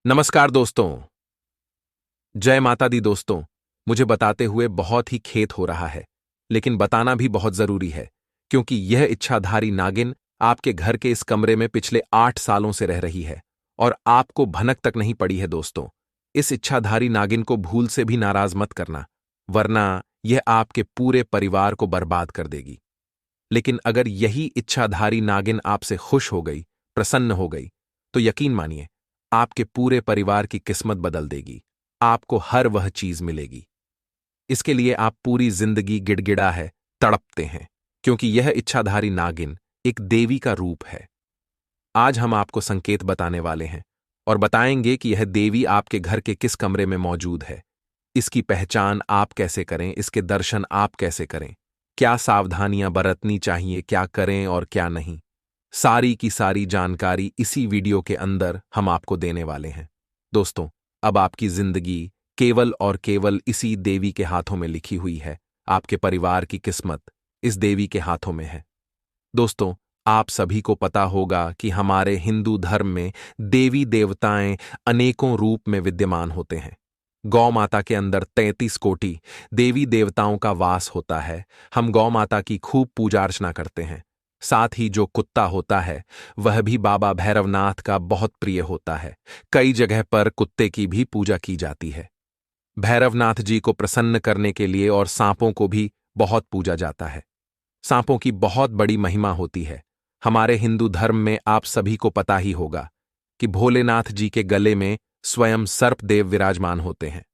नमस्कार दोस्तों। जय माता दी दोस्तों। मुझे बताते हुए बहुत ही खेद हो रहा है, लेकिन बताना भी बहुत जरूरी है, क्योंकि यह इच्छाधारी नागिन आपके घर के इस कमरे में पिछले 8 सालों से रह रही है और आपको भनक तक नहीं पड़ी है दोस्तों। इस इच्छाधारी नागिन को भूल से भी नाराज मत करना, वरना यह आपके पूरे परिवार को बर्बाद कर देगी। लेकिन अगर यही इच्छाधारी नागिन आपसे खुश हो गई, प्रसन्न हो गई, तो यकीन मानिए आपके पूरे परिवार की किस्मत बदल देगी। आपको हर वह चीज मिलेगी। इसके लिए आप पूरी जिंदगी गिड़गिड़ा है, तड़पते हैं, क्योंकि यह इच्छाधारी नागिन एक देवी का रूप है। आज हम आपको संकेत बताने वाले हैं और बताएंगे कि यह देवी आपके घर के किस कमरे में मौजूद है। इसकी पहचान आप कैसे करें, इसके दर्शन आप कैसे करें, क्या सावधानियां बरतनी चाहिए, क्या करें और क्या नहीं। सारी की सारी जानकारी इसी वीडियो के अंदर हम आपको देने वाले हैं। दोस्तों, अब आपकी जिंदगी केवल और केवल इसी देवी के हाथों में लिखी हुई है। आपके परिवार की किस्मत इस देवी के हाथों में है। दोस्तों, आप सभी को पता होगा कि हमारे हिंदू धर्म में देवी देवताएं अनेकों रूप में विद्यमान होते हैं। गौ माता के अंदर 33 कोटि देवी देवताओं का वास होता है। हम गौ माता की खूब पूजा अर्चना करते हैं। साथ ही जो कुत्ता होता है वह भी बाबा भैरवनाथ का बहुत प्रिय होता है। कई जगह पर कुत्ते की भी पूजा की जाती है। भैरवनाथ जी को प्रसन्न करने के लिए और सांपों को भी बहुत पूजा जाता है। सांपों की बहुत बड़ी महिमा होती है। हमारे हिंदू धर्म में आप सभी को पता ही होगा कि भोलेनाथ जी के गले में स्वयं सर्पदेव विराजमान होते हैं।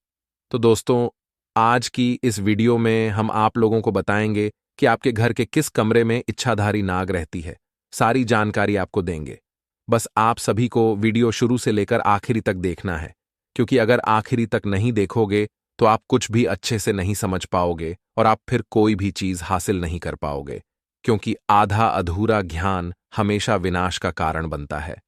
तो दोस्तों, आज की इस वीडियो में हम आप लोगों को बताएंगे कि आपके घर के किस कमरे में इच्छाधारी नाग रहती है। सारी जानकारी आपको देंगे। बस आप सभी को वीडियो शुरू से लेकर आखिरी तक देखना है, क्योंकि अगर आखिरी तक नहीं देखोगे तो आप कुछ भी अच्छे से नहीं समझ पाओगे और आप फिर कोई भी चीज हासिल नहीं कर पाओगे, क्योंकि आधा अधूरा ज्ञान हमेशा विनाश का कारण बनता है।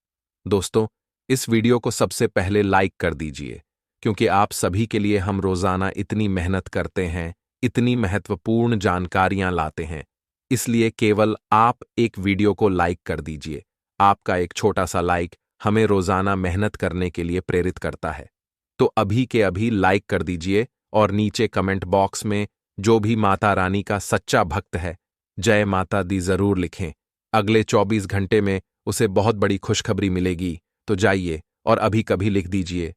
दोस्तों, इस वीडियो को सबसे पहले लाइक कर दीजिए, क्योंकि आप सभी के लिए हम रोजाना इतनी मेहनत करते हैं, इतनी महत्वपूर्ण जानकारियां लाते हैं। इसलिए केवल आप एक वीडियो को लाइक कर दीजिए। आपका एक छोटा सा लाइक हमें रोजाना मेहनत करने के लिए प्रेरित करता है। तो अभी के अभी लाइक कर दीजिए और नीचे कमेंट बॉक्स में जो भी माता रानी का सच्चा भक्त है, जय माता दी जरूर लिखें। अगले 24 घंटे में उसे बहुत बड़ी खुशखबरी मिलेगी। तो जाइए और अभी कभी लिख दीजिए,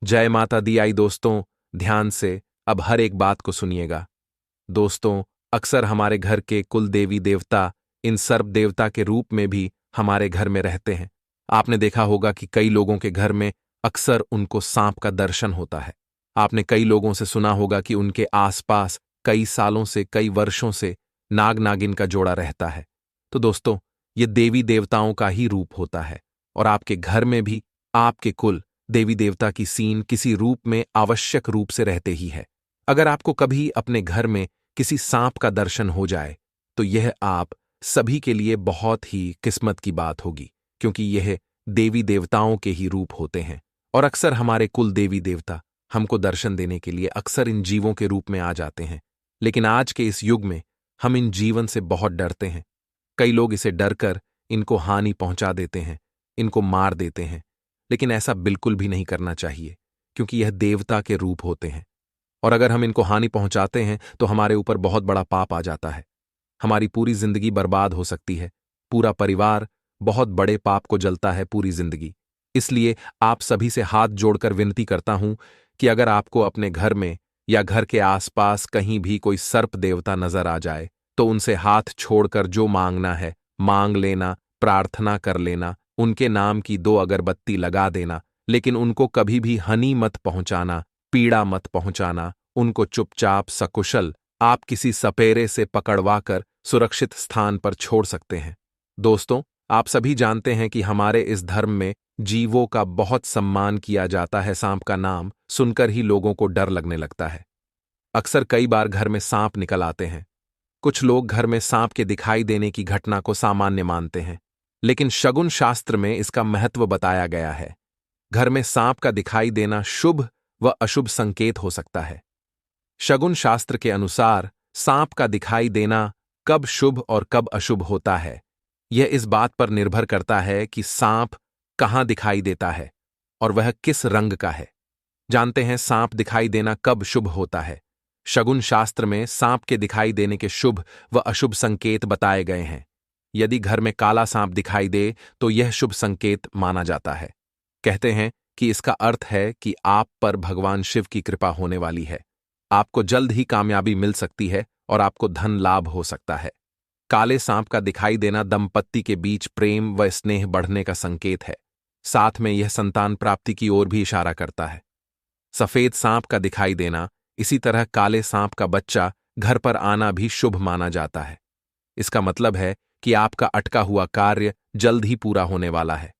जय माता दी। आई दोस्तों, ध्यान से अब हर एक बात को सुनिएगा। दोस्तों, अक्सर हमारे घर के कुल देवी देवता इन सर्प देवता के रूप में भी हमारे घर में रहते हैं। आपने देखा होगा कि कई लोगों के घर में अक्सर उनको सांप का दर्शन होता है। आपने कई लोगों से सुना होगा कि उनके आसपास कई सालों से, कई वर्षों से नाग नागिन का जोड़ा रहता है। तो दोस्तों, ये देवी देवताओं का ही रूप होता है और आपके घर में भी आपके कुल देवी देवता की सीन किसी रूप में आवश्यक रूप से रहते ही है। अगर आपको कभी अपने घर में किसी सांप का दर्शन हो जाए तो यह आप सभी के लिए बहुत ही किस्मत की बात होगी, क्योंकि यह देवी देवताओं के ही रूप होते हैं। और अक्सर हमारे कुल देवी देवता हमको दर्शन देने के लिए अक्सर इन जीवों के रूप में आ जाते हैं। लेकिन आज के इस युग में हम इन जीवन से बहुत डरते हैं। कई लोग इसे डरकर इनको हानि पहुंचा देते हैं, इनको मार देते हैं। लेकिन ऐसा बिल्कुल भी नहीं करना चाहिए, क्योंकि यह देवता के रूप होते हैं और अगर हम इनको हानि पहुंचाते हैं तो हमारे ऊपर बहुत बड़ा पाप आ जाता है। हमारी पूरी जिंदगी बर्बाद हो सकती है। पूरा परिवार बहुत बड़े पाप को जलता है पूरी जिंदगी। इसलिए आप सभी से हाथ जोड़कर विनती करता हूं कि अगर आपको अपने घर में या घर के आसपास कहीं भी कोई सर्प देवता नजर आ जाए तो उनसे हाथ छोड़कर जो मांगना है मांग लेना, प्रार्थना कर लेना, उनके नाम की 2 अगरबत्ती लगा देना, लेकिन उनको कभी भी हानि मत पहुंचाना, पीड़ा मत पहुंचाना। उनको चुपचाप सकुशल आप किसी सपेरे से पकड़वाकर सुरक्षित स्थान पर छोड़ सकते हैं। दोस्तों, आप सभी जानते हैं कि हमारे इस धर्म में जीवों का बहुत सम्मान किया जाता है। सांप का नाम सुनकर ही लोगों को डर लगने लगता है। अक्सर कई बार घर में सांप निकल आते हैं। कुछ लोग घर में सांप के दिखाई देने की घटना को सामान्य मानते हैं, लेकिन शगुन शास्त्र में इसका महत्व बताया गया है। घर में सांप का दिखाई देना शुभ व अशुभ संकेत हो सकता है। शगुन शास्त्र के अनुसार सांप का दिखाई देना कब शुभ और कब अशुभ होता है, यह इस बात पर निर्भर करता है कि सांप कहाँ दिखाई देता है और वह किस रंग का है। जानते हैं सांप दिखाई देना कब शुभ होता है। शगुन शास्त्र में सांप के दिखाई देने के शुभ व अशुभ संकेत बताए गए हैं। यदि घर में काला सांप दिखाई दे तो यह शुभ संकेत माना जाता है। कहते हैं कि इसका अर्थ है कि आप पर भगवान शिव की कृपा होने वाली है। आपको जल्द ही कामयाबी मिल सकती है और आपको धन लाभ हो सकता है। काले सांप का दिखाई देना दंपत्ति के बीच प्रेम व स्नेह बढ़ने का संकेत है। साथ में यह संतान प्राप्ति की ओर भी इशारा करता है। सफेद सांप का दिखाई देना, इसी तरह काले सांप का बच्चा घर पर आना भी शुभ माना जाता है। इसका मतलब है कि आपका अटका हुआ कार्य जल्द ही पूरा होने वाला है।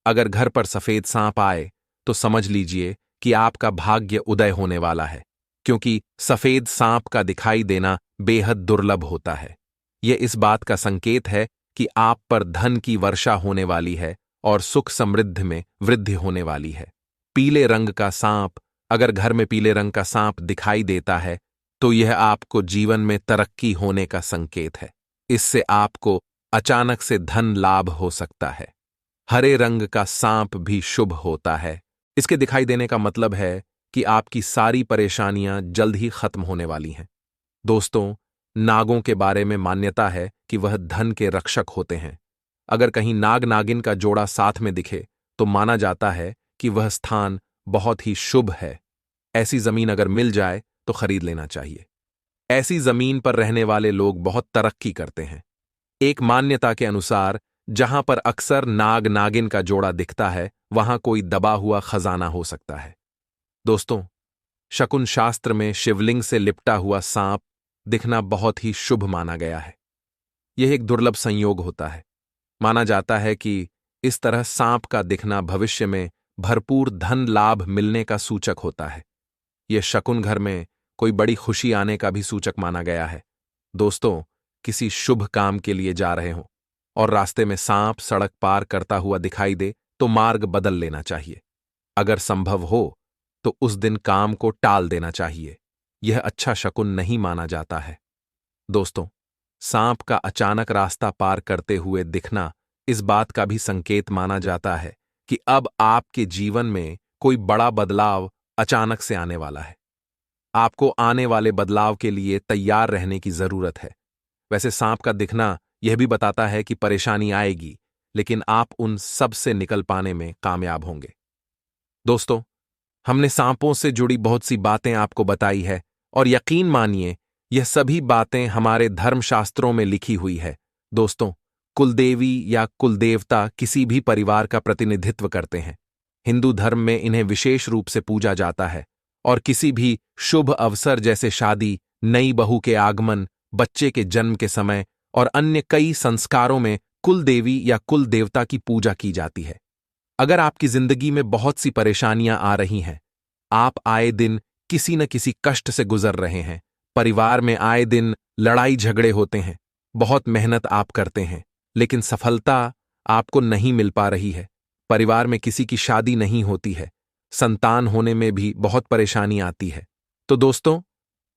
अगर घर पर सफेद सांप आए तो समझ लीजिए कि आपका भाग्य उदय होने वाला है, क्योंकि सफेद सांप का दिखाई देना बेहद दुर्लभ होता है। यह इस बात का संकेत है कि आप पर धन की वर्षा होने वाली है और सुख समृद्धि में वृद्धि होने वाली है। पीले रंग का सांप, अगर घर में पीले रंग का सांप दिखाई देता है तो यह आपको जीवन में तरक्की होने का संकेत है। इससे आपको अचानक से धन लाभ हो सकता है। हरे रंग का सांप भी शुभ होता है। इसके दिखाई देने का मतलब है कि आपकी सारी परेशानियां जल्द ही खत्म होने वाली हैं। दोस्तों, नागों के बारे में मान्यता है कि वह धन के रक्षक होते हैं। अगर कहीं नाग नागिन का जोड़ा साथ में दिखे तो माना जाता है कि वह स्थान बहुत ही शुभ है। ऐसी जमीन अगर मिल जाए तो खरीद लेना चाहिए। ऐसी जमीन पर रहने वाले लोग बहुत तरक्की करते हैं। एक मान्यता के अनुसार जहां पर अक्सर नाग नागिन का जोड़ा दिखता है वहां कोई दबा हुआ खजाना हो सकता है। दोस्तों, शकुन शास्त्र में शिवलिंग से लिपटा हुआ सांप दिखना बहुत ही शुभ माना गया है। यह एक दुर्लभ संयोग होता है। माना जाता है कि इस तरह सांप का दिखना भविष्य में भरपूर धन लाभ मिलने का सूचक होता है। यह शकुन घर में कोई बड़ी खुशी आने का भी सूचक माना गया है। दोस्तों, किसी शुभ काम के लिए जा रहे हों और रास्ते में सांप सड़क पार करता हुआ दिखाई दे तो मार्ग बदल लेना चाहिए। अगर संभव हो तो उस दिन काम को टाल देना चाहिए। यह अच्छा शकुन नहीं माना जाता है। दोस्तों, सांप का अचानक रास्ता पार करते हुए दिखना इस बात का भी संकेत माना जाता है कि अब आपके जीवन में कोई बड़ा बदलाव अचानक से आने वाला है। आपको आने वाले बदलाव के लिए तैयार रहने की जरूरत है। वैसे सांप का दिखना यह भी बताता है कि परेशानी आएगी, लेकिन आप उन सब से निकल पाने में कामयाब होंगे। दोस्तों, हमने सांपों से जुड़ी बहुत सी बातें आपको बताई है और यकीन मानिए यह सभी बातें हमारे धर्मशास्त्रों में लिखी हुई है। दोस्तों, कुलदेवी या कुलदेवता किसी भी परिवार का प्रतिनिधित्व करते हैं। हिंदू धर्म में इन्हें विशेष रूप से पूजा जाता है और किसी भी शुभ अवसर जैसे शादी, नई बहू के आगमन, बच्चे के जन्म के समय और अन्य कई संस्कारों में कुलदेवी या कुल देवता की पूजा की जाती है। अगर आपकी जिंदगी में बहुत सी परेशानियां आ रही हैं, आप आए दिन किसी न किसी कष्ट से गुजर रहे हैं, परिवार में आए दिन लड़ाई झगड़े होते हैं, बहुत मेहनत आप करते हैं लेकिन सफलता आपको नहीं मिल पा रही है, परिवार में किसी की शादी नहीं होती है, संतान होने में भी बहुत परेशानी आती है, तो दोस्तों,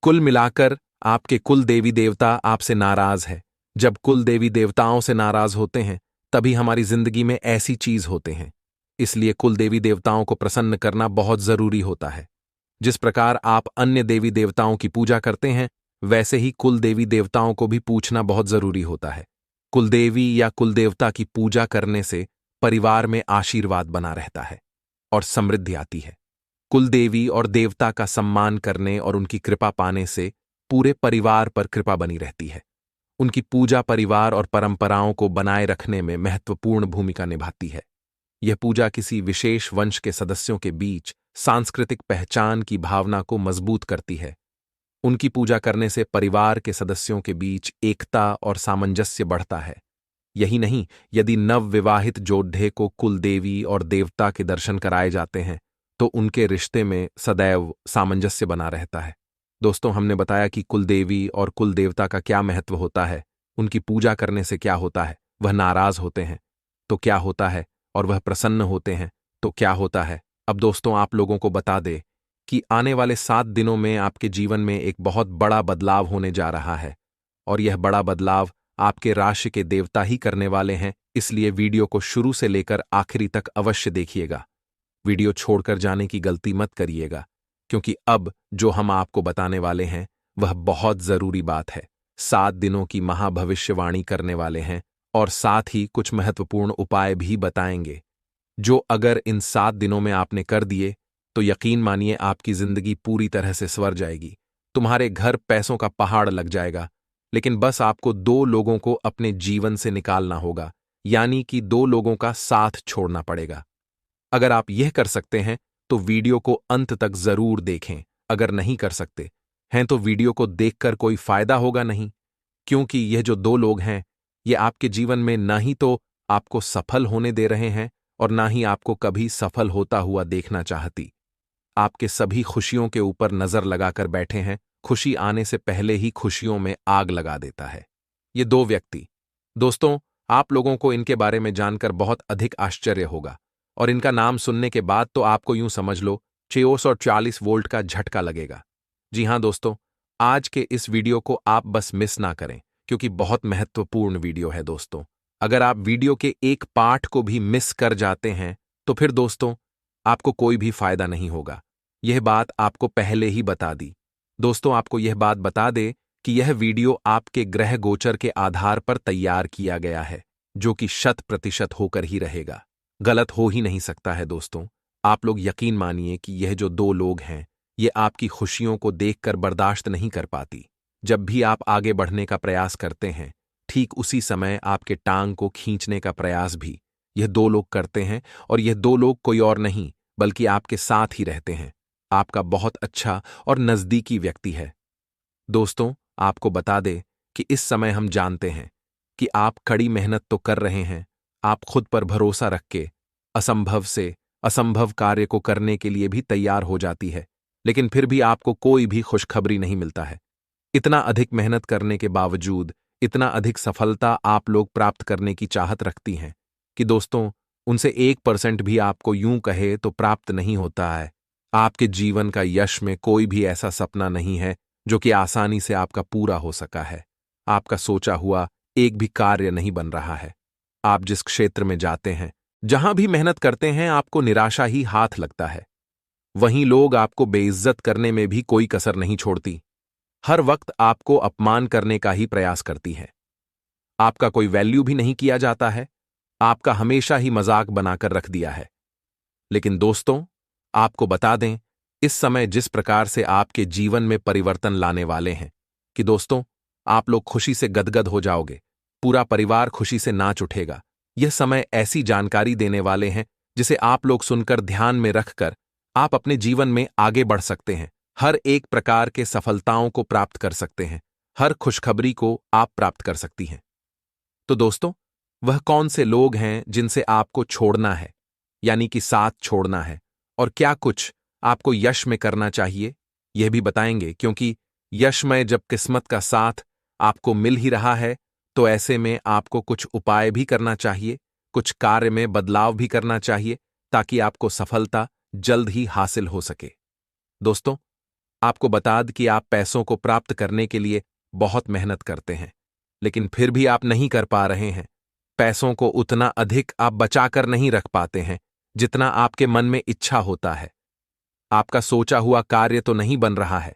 कुल मिलाकर आपके कुल देवी देवता आपसे नाराज है। जब कुल देवी देवताओं से नाराज होते हैं तभी हमारी जिंदगी में ऐसी चीज होते हैं। इसलिए कुल देवी देवताओं को प्रसन्न करना बहुत जरूरी होता है। जिस प्रकार आप अन्य देवी देवताओं की पूजा करते हैं, वैसे ही कुल देवी देवताओं को भी पूछना बहुत जरूरी होता है। कुलदेवी या कुलदेवता की पूजा करने से परिवार में आशीर्वाद बना रहता है और समृद्धि आती है। कुलदेवी और देवता का सम्मान करने और उनकी कृपा पाने से पूरे परिवार पर कृपा बनी रहती है। उनकी पूजा परिवार और परंपराओं को बनाए रखने में महत्वपूर्ण भूमिका निभाती है। यह पूजा किसी विशेष वंश के सदस्यों के बीच सांस्कृतिक पहचान की भावना को मजबूत करती है। उनकी पूजा करने से परिवार के सदस्यों के बीच एकता और सामंजस्य बढ़ता है। यही नहीं, यदि नवविवाहित जोड़े को कुलदेवी और देवता के दर्शन कराए जाते हैं तो उनके रिश्ते में सदैव सामंजस्य बना रहता है। दोस्तों, हमने बताया कि कुलदेवी और कुलदेवता का क्या महत्व होता है, उनकी पूजा करने से क्या होता है, वह नाराज होते हैं तो क्या होता है, और वह प्रसन्न होते हैं तो क्या होता है। अब दोस्तों, आप लोगों को बता दे कि आने वाले 7 दिनों में आपके जीवन में एक बहुत बड़ा बदलाव होने जा रहा है और यह बड़ा बदलाव आपके राशि के देवता ही करने वाले हैं। इसलिए वीडियो को शुरू से लेकर आखिरी तक अवश्य देखिएगा। वीडियो छोड़कर जाने की गलती मत करिएगा, क्योंकि अब जो हम आपको बताने वाले हैं वह बहुत जरूरी बात है। 7 दिनों की महाभविष्यवाणी करने वाले हैं और साथ ही कुछ महत्वपूर्ण उपाय भी बताएंगे, जो अगर इन 7 दिनों में आपने कर दिए तो यकीन मानिए आपकी जिंदगी पूरी तरह से संवर जाएगी। तुम्हारे घर पैसों का पहाड़ लग जाएगा। लेकिन बस आपको 2 लोगों को अपने जीवन से निकालना होगा, यानी कि 2 लोगों का साथ छोड़ना पड़ेगा। अगर आप यह कर सकते हैं तो वीडियो को अंत तक जरूर देखें। अगर नहीं कर सकते हैं तो वीडियो को देखकर कोई फायदा होगा नहीं, क्योंकि यह जो 2 लोग हैं ये आपके जीवन में ना ही तो आपको सफल होने दे रहे हैं और ना ही आपको कभी सफल होता हुआ देखना चाहती। आपके सभी खुशियों के ऊपर नजर लगाकर बैठे हैं। खुशी आने से पहले ही खुशियों में आग लगा देता है ये 2 व्यक्ति। दोस्तों, आप लोगों को इनके बारे में जानकर बहुत अधिक आश्चर्य होगा और इनका नाम सुनने के बाद तो आपको यूं समझ लो 640 वोल्ट का झटका लगेगा। जी हां दोस्तों, आज के इस वीडियो को आप बस मिस ना करें, क्योंकि बहुत महत्वपूर्ण वीडियो है दोस्तों। अगर आप वीडियो के एक पार्ट को भी मिस कर जाते हैं तो फिर दोस्तों आपको कोई भी फायदा नहीं होगा। यह बात आपको पहले ही बता दी। दोस्तों, आपको यह बात बता दे कि यह वीडियो आपके ग्रह गोचर के आधार पर तैयार किया गया है, जो कि 100% होकर ही रहेगा। गलत हो ही नहीं सकता है दोस्तों। आप लोग यकीन मानिए कि यह जो 2 लोग हैं ये आपकी खुशियों को देखकर बर्दाश्त नहीं कर पाती। जब भी आप आगे बढ़ने का प्रयास करते हैं, ठीक उसी समय आपके टांग को खींचने का प्रयास भी यह 2 लोग करते हैं, और यह 2 लोग कोई और नहीं बल्कि आपके साथ ही रहते हैं। आपका बहुत अच्छा और नजदीकी व्यक्ति है। दोस्तों, आपको बता दे कि इस समय हम जानते हैं कि आप कड़ी मेहनत तो कर रहे हैं। आप खुद पर भरोसा रख के असंभव से असंभव कार्य को करने के लिए भी तैयार हो जाती है, लेकिन फिर भी आपको कोई भी खुशखबरी नहीं मिलता है। इतना अधिक मेहनत करने के बावजूद इतना अधिक सफलता आप लोग प्राप्त करने की चाहत रखती हैं कि दोस्तों उनसे 1% भी आपको यूं कहे तो प्राप्त नहीं होता है। आपके जीवन का यश में कोई भी ऐसा सपना नहीं है जो कि आसानी से आपका पूरा हो सका है। आपका सोचा हुआ एक भी कार्य नहीं बन रहा है। आप जिस क्षेत्र में जाते हैं, जहां भी मेहनत करते हैं, आपको निराशा ही हाथ लगता है। वहीं लोग आपको बेइज्जत करने में भी कोई कसर नहीं छोड़ती। हर वक्त आपको अपमान करने का ही प्रयास करती है। आपका कोई वैल्यू भी नहीं किया जाता है। आपका हमेशा ही मजाक बनाकर रख दिया है। लेकिन दोस्तों, आपको बता दें, इस समय जिस प्रकार से आपके जीवन में परिवर्तन लाने वाले हैं कि दोस्तों आप लोग खुशी से गदगद हो जाओगे। पूरा परिवार खुशी से नाच उठेगा। यह समय ऐसी जानकारी देने वाले हैं जिसे आप लोग सुनकर ध्यान में रखकर आप अपने जीवन में आगे बढ़ सकते हैं। हर एक प्रकार के सफलताओं को प्राप्त कर सकते हैं। हर खुशखबरी को आप प्राप्त कर सकती हैं। तो दोस्तों, वह कौन से लोग हैं जिनसे आपको छोड़ना है, यानी कि साथ छोड़ना है, और क्या कुछ आपको यश में करना चाहिए, यह भी बताएंगे। क्योंकि यश में जब किस्मत का साथ आपको मिल ही रहा है तो ऐसे में आपको कुछ उपाय भी करना चाहिए, कुछ कार्य में बदलाव भी करना चाहिए, ताकि आपको सफलता जल्द ही हासिल हो सके। दोस्तों, आपको बता दें कि आप पैसों को प्राप्त करने के लिए बहुत मेहनत करते हैं, लेकिन फिर भी आप नहीं कर पा रहे हैं। पैसों को उतना अधिक आप बचाकर नहीं रख पाते हैं जितना आपके मन में इच्छा होता है। आपका सोचा हुआ कार्य तो नहीं बन रहा है,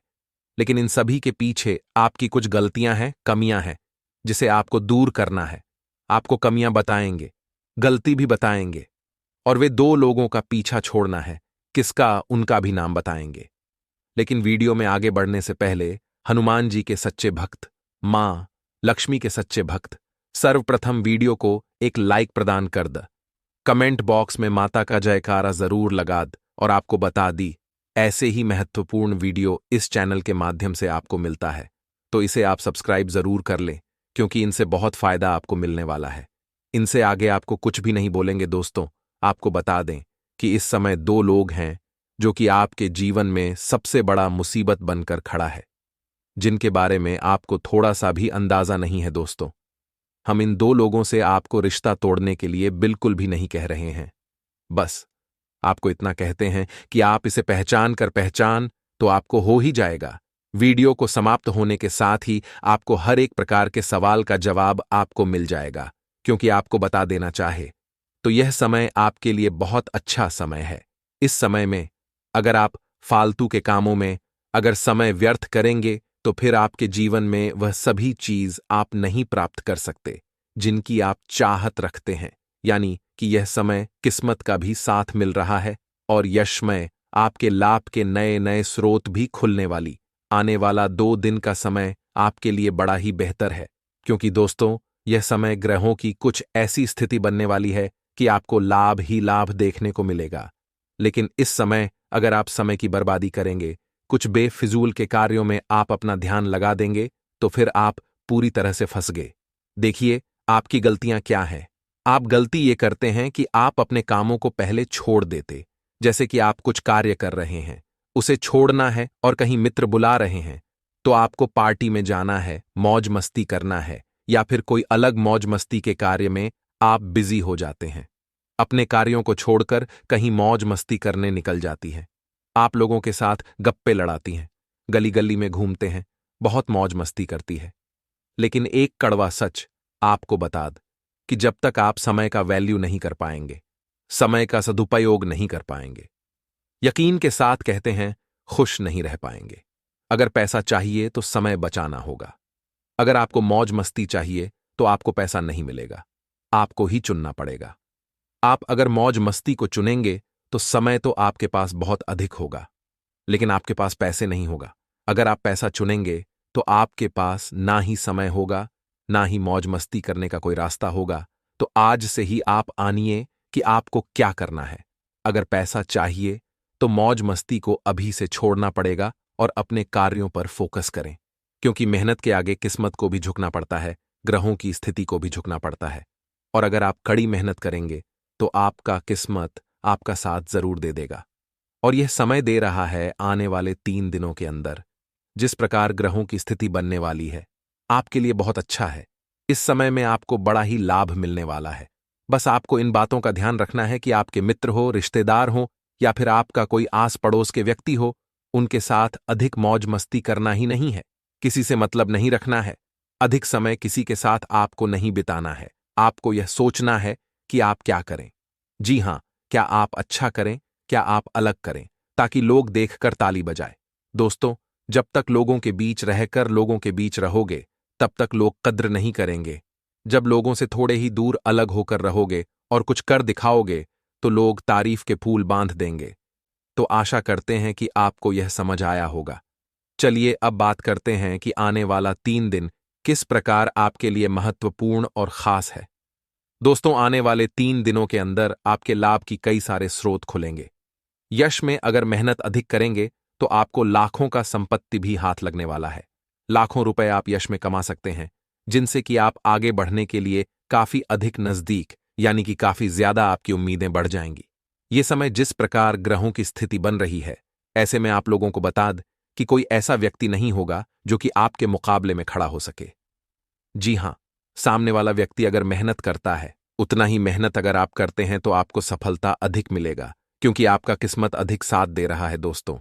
लेकिन इन सभी के पीछे आपकी कुछ गलतियां हैं, कमियां हैं, जिसे आपको दूर करना है। आपको कमियां बताएंगे, गलती भी बताएंगे, और वे 2 लोगों का पीछा छोड़ना है। किसका, उनका भी नाम बताएंगे। लेकिन वीडियो में आगे बढ़ने से पहले हनुमान जी के सच्चे भक्त, मां लक्ष्मी के सच्चे भक्त, सर्वप्रथम वीडियो को एक लाइक प्रदान कर द। कमेंट बॉक्स में माता का जयकारा जरूर लगा द। और आपको बता दी, ऐसे ही महत्वपूर्ण वीडियो इस चैनल के माध्यम से आपको मिलता है, तो इसे आप सब्सक्राइब जरूर कर लें, क्योंकि इनसे बहुत फायदा आपको मिलने वाला है। इनसे आगे आपको कुछ भी नहीं बोलेंगे। दोस्तों, आपको बता दें कि इस समय 2 लोग हैं जो कि आपके जीवन में सबसे बड़ा मुसीबत बनकर खड़ा है, जिनके बारे में आपको थोड़ा सा भी अंदाजा नहीं है। दोस्तों, हम इन 2 लोगों से आपको रिश्ता तोड़ने के लिए बिल्कुल भी नहीं कह रहे हैं। बस आपको इतना कहते हैं कि आप इसे पहचान तो आपको हो ही जाएगा। वीडियो को समाप्त होने के साथ ही आपको हर एक प्रकार के सवाल का जवाब आपको मिल जाएगा, क्योंकि आपको बता देना चाहे तो यह समय आपके लिए बहुत अच्छा समय है। इस समय में अगर आप फालतू के कामों में अगर समय व्यर्थ करेंगे तो फिर आपके जीवन में वह सभी चीज आप नहीं प्राप्त कर सकते जिनकी आप चाहत रखते हैं। यानी कि यह समय किस्मत का भी साथ मिल रहा है और यशमय आपके लाभ के नए नए स्रोत भी खुलने वाली आने वाला 2 दिन का समय आपके लिए बड़ा ही बेहतर है, क्योंकि दोस्तों यह समय ग्रहों की कुछ ऐसी स्थिति बनने वाली है कि आपको लाभ ही लाभ देखने को मिलेगा। लेकिन इस समय अगर आप समय की बर्बादी करेंगे, कुछ बेफिजूल के कार्यों में आप अपना ध्यान लगा देंगे तो फिर आप पूरी तरह से फंस गए। देखिए आपकी गलतियां क्या हैं। आप गलती ये करते हैं कि आप अपने कामों को पहले छोड़ देते। जैसे कि आप कुछ कार्य कर रहे हैं, उसे छोड़ना है और कहीं मित्र बुला रहे हैं तो आपको पार्टी में जाना है, मौज मस्ती करना है, या फिर कोई अलग मौज मस्ती के कार्य में आप बिजी हो जाते हैं। अपने कार्यों को छोड़कर कहीं मौज मस्ती करने निकल जाती हैं। आप लोगों के साथ गप्पे लड़ाती हैं, गली गली में घूमते हैं, बहुत मौज मस्ती करती है। लेकिन एक कड़वा सच आपको बता द कि जब तक आप समय का वैल्यू नहीं कर पाएंगे, समय का सदुपयोग नहीं कर पाएंगे, यकीन के साथ कहते हैं खुश नहीं रह पाएंगे। अगर पैसा चाहिए तो समय बचाना होगा। अगर आपको मौज मस्ती चाहिए तो आपको पैसा नहीं मिलेगा, आपको ही चुनना पड़ेगा। आप अगर मौज मस्ती को चुनेंगे तो समय तो आपके पास बहुत अधिक होगा, लेकिन आपके पास पैसे नहीं होगा। अगर आप पैसा चुनेंगे तो आपके पास ना ही समय होगा, ना ही मौज मस्ती करने का कोई रास्ता होगा। तो आज से ही आप आनिए कि आपको क्या करना है। अगर पैसा चाहिए तो मौज मस्ती को अभी से छोड़ना पड़ेगा और अपने कार्यों पर फोकस करें, क्योंकि मेहनत के आगे किस्मत को भी झुकना पड़ता है, ग्रहों की स्थिति को भी झुकना पड़ता है। और अगर आप कड़ी मेहनत करेंगे तो आपका किस्मत आपका साथ जरूर दे देगा। और यह समय दे रहा है आने वाले 3 दिनों के अंदर। जिस प्रकार ग्रहों की स्थिति बनने वाली है आपके लिए बहुत अच्छा है। इस समय में आपको बड़ा ही लाभ मिलने वाला है। बस आपको इन बातों का ध्यान रखना है कि आपके मित्र हो, रिश्तेदार हो, या फिर आपका कोई आस पड़ोस के व्यक्ति हो, उनके साथ अधिक मौज मस्ती करना ही नहीं है। किसी से मतलब नहीं रखना है। अधिक समय किसी के साथ आपको नहीं बिताना है। आपको यह सोचना है कि आप क्या करें। जी हां, क्या आप अच्छा करें, क्या आप अलग करें, ताकि लोग देखकर ताली बजाए। दोस्तों, जब तक लोगों के बीच रहकर लोगों के बीच रहोगे तब तक लोग कद्र नहीं करेंगे। जब लोगों से थोड़े ही दूर अलग होकर रहोगे और कुछ कर दिखाओगे तो लोग तारीफ के फूल बांध देंगे। तो आशा करते हैं कि आपको यह समझ आया होगा। चलिए अब बात करते हैं कि आने वाला 3 दिन किस प्रकार आपके लिए महत्वपूर्ण और खास है। दोस्तों, आने वाले 3 दिनों के अंदर आपके लाभ की कई सारे स्रोत खुलेंगे। यश में अगर मेहनत अधिक करेंगे तो आपको लाखों का संपत्ति भी हाथ लगने वाला है। लाखों रुपए आप यश में कमा सकते हैं, जिनसे कि आप आगे बढ़ने के लिए काफी अधिक नजदीक, यानी कि काफी ज्यादा आपकी उम्मीदें बढ़ जाएंगी। ये समय जिस प्रकार ग्रहों की स्थिति बन रही है, ऐसे में आप लोगों को बता द कि कोई ऐसा व्यक्ति नहीं होगा जो कि आपके मुकाबले में खड़ा हो सके। जी हां, सामने वाला व्यक्ति अगर मेहनत करता है, उतना ही मेहनत अगर आप करते हैं तो आपको सफलता अधिक मिलेगा, क्योंकि आपका किस्मत अधिक साथ दे रहा है। दोस्तों,